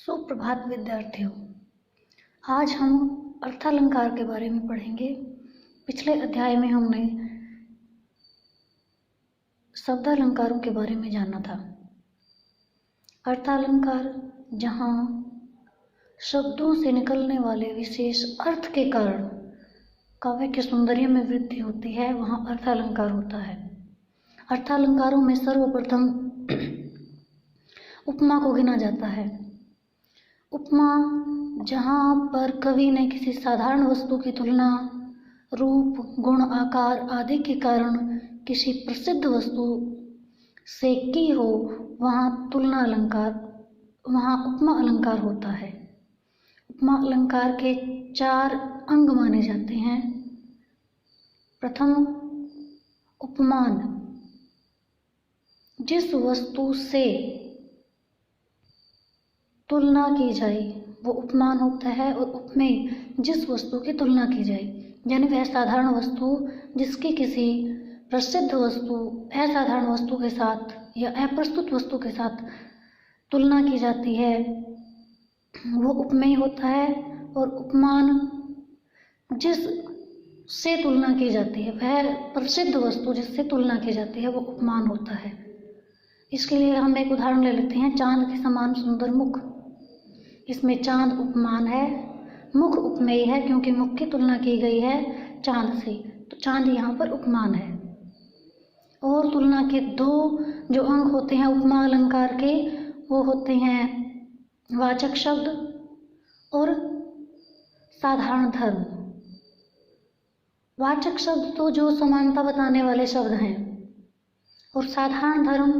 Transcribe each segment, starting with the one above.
सुप्रभात विद्यार्थियों। आज हम अर्थालंकार के बारे में पढ़ेंगे। पिछले अध्याय में हमने शब्दालंकारों के बारे में जाना था। अर्थालंकार जहाँ शब्दों से निकलने वाले विशेष अर्थ के कारण काव्य के सौंदर्य में वृद्धि होती है, वहाँ अर्थालंकार होता है। अर्थालंकारों में सर्वप्रथम उपमा को गिना जाता है। उपमा जहाँ पर कवि ने किसी साधारण वस्तु की तुलना रूप, गुण, आकार आदि के कारण किसी प्रसिद्ध वस्तु से की हो, वहाँ तुलना अलंकार, वहाँ उपमा अलंकार होता है। उपमा अलंकार के 4 अंग माने जाते हैं। प्रथम, उपमान, जिस वस्तु से तुलना की जाए वो उपमान होता है, और उपमेय जिस वस्तु की तुलना की जाए, यानी वह साधारण वस्तु जिसकी किसी प्रसिद्ध वस्तु असाधारण वस्तु के साथ या अप्रस्तुत वस्तु के साथ तुलना की जाती है, वो उपमेय होता है। और उपमान जिस से तुलना की जाती है, वह प्रसिद्ध वस्तु जिससे तुलना की जाती है, वो उपमान होता है। इसके लिए हम एक उदाहरण ले लेते हैं, चांद के समान सुंदर मुख। इसमें चांद उपमान है, मुख उपमेय है, क्योंकि मुख की तुलना की गई है चांद से, तो चांद यहाँ पर उपमान है। और तुलना के 2 जो अंग होते हैं उपमा अलंकार के, वो होते हैं वाचक शब्द और साधारण धर्म। वाचक शब्द तो जो समानता बताने वाले शब्द हैं, और साधारण धर्म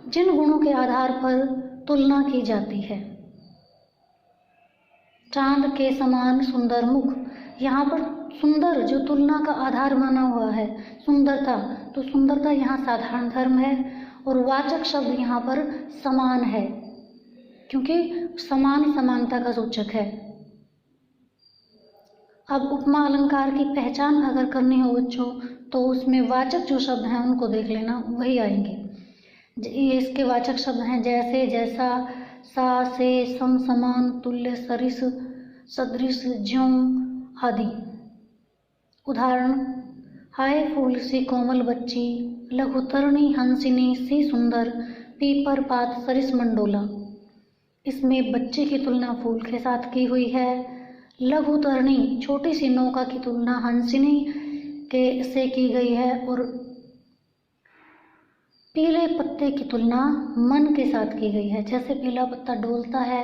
जिन गुणों के आधार पर तुलना की जाती है। चांद के समान सुंदर मुख, यहाँ पर सुंदर जो तुलना का आधार माना हुआ है, सुंदरता, तो सुंदरता यहाँ साधारण धर्म है। और वाचक शब्द यहाँ पर समान है, क्योंकि समान समानता का सूचक है। अब उपमा अलंकार की पहचान अगर करनी हो बच्चों, तो उसमें वाचक जो शब्द हैं उनको देख लेना, वही आएंगे। ये इसके वाचक शब्द हैं जैसे, जैसा, सा, से, सम, समान, तुल्य, सरिस, सदृश, ज्यों आदि। उदाहरण, हाय फूल सी कोमल बच्ची, लघुतरणी हंसिनी सी सुंदर, पीपर पात सरिस मंडोला। इसमें बच्चे की तुलना फूल के साथ की हुई है। लघुतरणी छोटी सी नौका की तुलना हंसिनी के से की गई है। और पीले पत्ते की तुलना मन के साथ की गई है। जैसे पीला पत्ता डोलता है,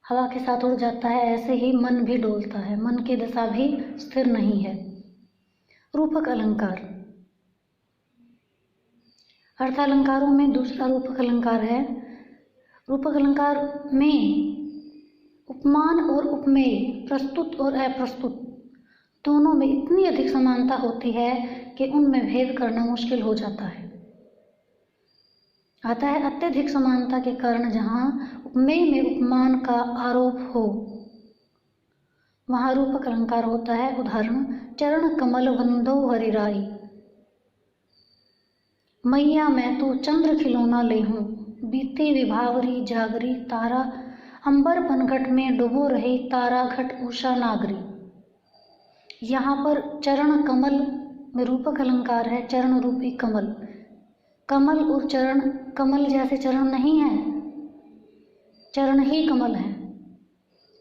हवा के साथ उड़ जाता है, ऐसे ही मन भी डोलता है, मन की दशा भी स्थिर नहीं है। रूपक अलंकार, अर्थालंकारों में दूसरा रूपक अलंकार है। रूपक अलंकार में उपमान और उपमेय, प्रस्तुत और अप्रस्तुत, दोनों में इतनी अधिक समानता होती है कि उनमें भेद करना मुश्किल हो जाता है। आता है अत्यधिक समानता के कारण जहाँ उपमेय में उपमान का आरोप हो, वहाँ रूपक अलंकार होता है। उदाहरण, चरण कमल वंदो हरिराई, मैया मैं तो चंद्र खिलौना ले हूँ, बीती विभावरी जागरी तारा, अंबर पनघट में डुबो रही तारा घट उषा नागरी। यहाँ पर चरण कमल में रूपक अलंकार है, चरण रूपी कमल। कमल और चरण, कमल जैसे चरण नहीं है, चरण ही कमल है।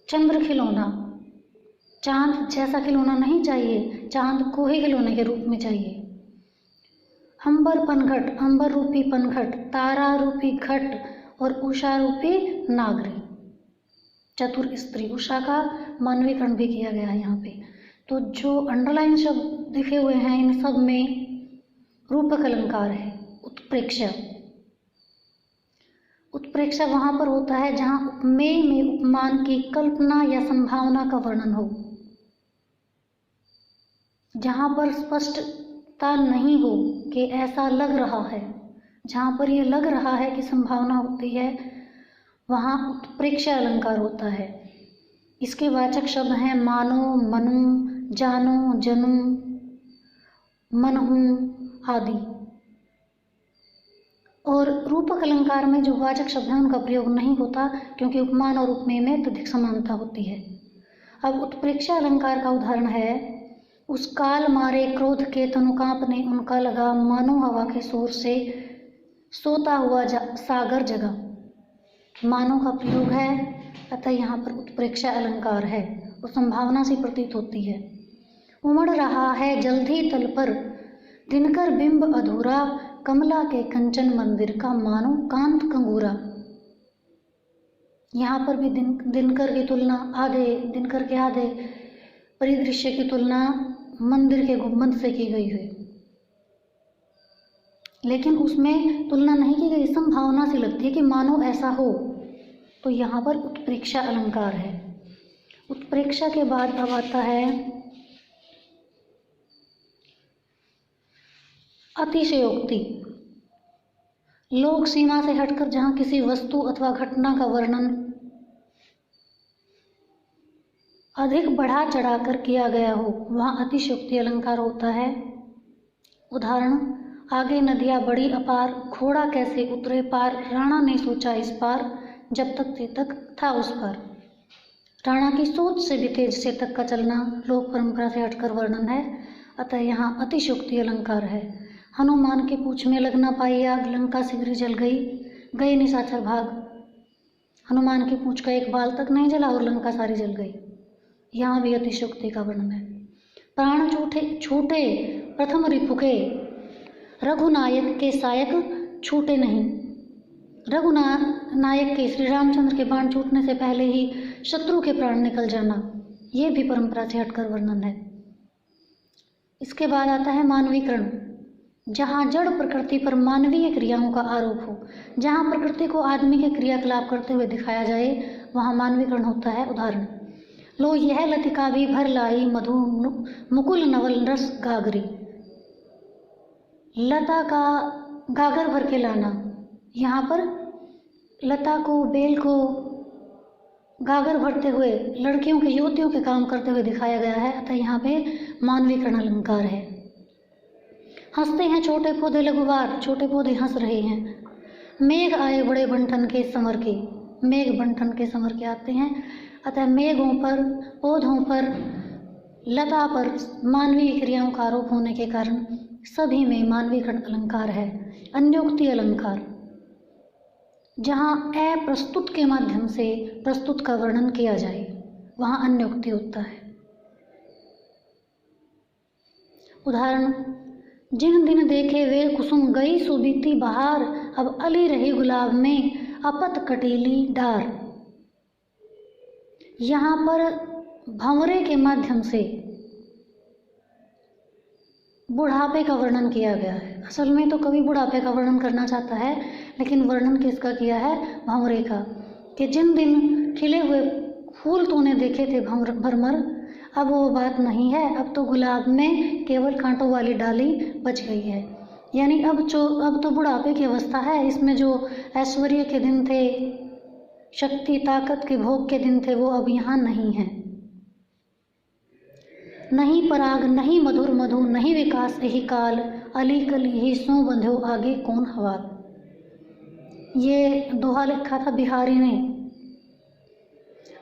चंद्र खिलौना, चांद जैसा खिलौना नहीं चाहिए, चांद को ही खिलौने के रूप में चाहिए। अंबर पनघट, अंबर रूपी पनघट, तारा रूपी घट, और उषा रूपी नागरी। चतुर स्त्री, उषा का मानवीकरण भी किया गया है यहाँ पे। तो जो अंडरलाइन शब्द लिखे हुए हैं, इन सब में रूपक अलंकार है। उत्प्रेक्षा, उत्प्रेक्षा वहाँ पर होता है जहाँ उपमेय में उपमान की कल्पना या संभावना का वर्णन हो, जहाँ पर स्पष्टता नहीं हो कि ऐसा लग रहा है, जहाँ पर यह लग रहा है कि संभावना होती है, वहाँ उत्प्रेक्षा अलंकार होता है। इसके वाचक शब्द हैं मानो, मनु, जानो, जनु, मनहु आदि। और रूपक अलंकार में जो वाचक शब्द हैं उनका प्रयोग नहीं होता, क्योंकि उपमान और उपमेय में अत्यधिक समानता होती है। अब उत्प्रेक्षा अलंकार का उदाहरण है, उस काल मारे क्रोध के तनु कांपने उनका लगा, मानो हवा के शोर से सोता हुआ सागर जगा। मानो का प्रयोग है, अतः यहाँ पर उत्प्रेक्षा अलंकार है और संभावना से प्रतीत होती है। उमड़ रहा है जल्दी तल पर दिनकर बिंब अधूरा, कमला के कंचन मंदिर का मानो कांत कंगूरा। यहाँ पर भी दिनकर की तुलना दिनकर के आधे परिदृश्य की तुलना मंदिर के गुंबद से की गई है, लेकिन उसमें तुलना नहीं की गई, संभावना सी लगती है कि मानो ऐसा हो, तो यहाँ पर उत्प्रेक्षा अलंकार है। उत्प्रेक्षा के बाद अब आता है अतिशयोक्ति। लोक सीमा से हटकर जहाँ किसी वस्तु अथवा घटना का वर्णन अधिक बढ़ा चढ़ाकर किया गया हो, वहाँ अतिशयोक्ति अलंकार होता है। उदाहरण, आगे नदियाँ बड़ी अपार, घोड़ा कैसे उतरे पार, राणा ने सोचा इस पार, जब तक चेतक था उस पार। राणा की सोच से भी तेज चेतक का चलना लोक परंपरा से हटकर वर्णन है, अतः यहाँ अतिशयोक्ति अलंकार है। हनुमान के पूंछ में लग न पाई आग, लंका शीघ्र जल गई, गए निशाचर भाग। हनुमान की पूंछ का एक बाल तक नहीं जला और लंका सारी जल गई। यहाँ भी अतिशयोक्ति का वर्णन है। प्राण छूटे प्रथम रिपुके, रघुनायक के सायक छूटे नहीं। रघुनायक के श्री रामचंद्र के बाण छूटने से पहले ही शत्रु के प्राण निकल जाना, ये भी परंपरा से हटकर वर्णन है। इसके बाद आता है मानवीकरण। जहाँ जड़ प्रकृति पर मानवीय क्रियाओं का आरोप हो, जहाँ प्रकृति को आदमी के क्रियाकलाप करते हुए दिखाया जाए, वहाँ मानवीकरण होता है। उदाहरण, लो यह लतिका भी भर लाई, मधु मुकुल नवल रस गागरी। लता का गागर भर के लाना, यहाँ पर लता को, बेल को गागर भरते हुए लड़कियों के, युवतियों के काम करते हुए दिखाया गया है, अतः यहाँ पे मानवीकरण अलंकार है। हंसते हैं छोटे पौधे लघुवार, छोटे पौधे हंस रहे हैं। मेघ आए बड़े बंठन के संवर के, मेघ बंठन के संवर के आते हैं, अतः मेघों पर, पौधों पर, लता पर मानवीय क्रियाओं का आरोप होने के कारण सभी में मानवीकरण अलंकार है। अन्योक्ति अलंकार, जहाँ अप्रस्तुत के माध्यम से प्रस्तुत का वर्णन किया जाए, वहाँ अन्योक्ति होता है। उदाहरण, जिन दिन देखे वे कुसुम गई सुबीती बहार, अब अली रही गुलाब में अपत कटीली डार। यहाँ पर भंवरे के माध्यम से बुढ़ापे का वर्णन किया गया है। असल में तो कवि बुढ़ापे का वर्णन करना चाहता है, लेकिन वर्णन किसका किया है? भंवरे का, कि जिन दिन खिले हुए फूल तूने देखे थे भरमर, अब वो बात नहीं है, अब तो गुलाब में केवल कांटों वाली डाली बच गई है। यानी अब तो बुढ़ापे की अवस्था है, इसमें जो ऐश्वर्य के दिन थे, शक्ति ताकत के भोग के दिन थे, वो अब यहाँ नहीं है। नहीं पराग नहीं मधुर मधु, नहीं विकास यही काल, अली कली ही सो बंध्यो आगे कौन हवाल। ये दोहा लिखा था बिहारी ने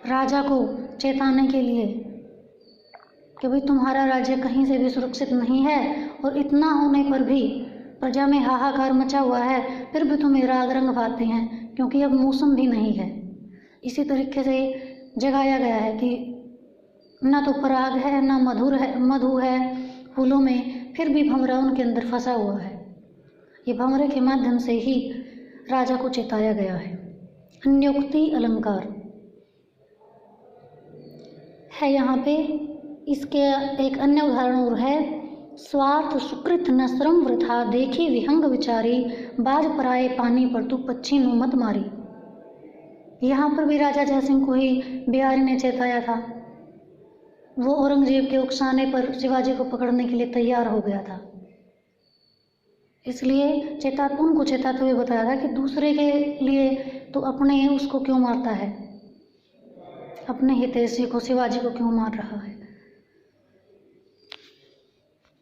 राजा को चेताने के लिए कि भाई तुम्हारा राज्य कहीं से भी सुरक्षित नहीं है, और इतना होने पर भी प्रजा में हाहाकार मचा हुआ है, फिर भी तुम्हें राग रंग भाते हैं, क्योंकि अब मौसम भी नहीं है। इसी तरीके से जगाया गया है कि ना तो पराग है, ना मधु है फूलों में, फिर भी भंवरा उनके अंदर फंसा हुआ है। ये भंवरे के माध्यम से ही राजा को चेताया गया है। अन्योक्ति अलंकार है यहाँ पे। इसके एक अन्य उदाहरण और है, स्वार्थ सुकृत न श्रम वृथा, देखी विहंग विचारी, बाज पराए पानी पर तू पक्षी नु मत मारी। यहाँ पर भी राजा जयसिंह को ही बिहारी ने चेताया था। वो औरंगजेब के उकसाने पर शिवाजी को पकड़ने के लिए तैयार हो गया था, इसलिए उनको चेताते हुए बताया था कि दूसरे के लिए तो अपने उसको क्यों मारता है, अपने हितैषी को, शिवाजी को क्यों मार रहा है।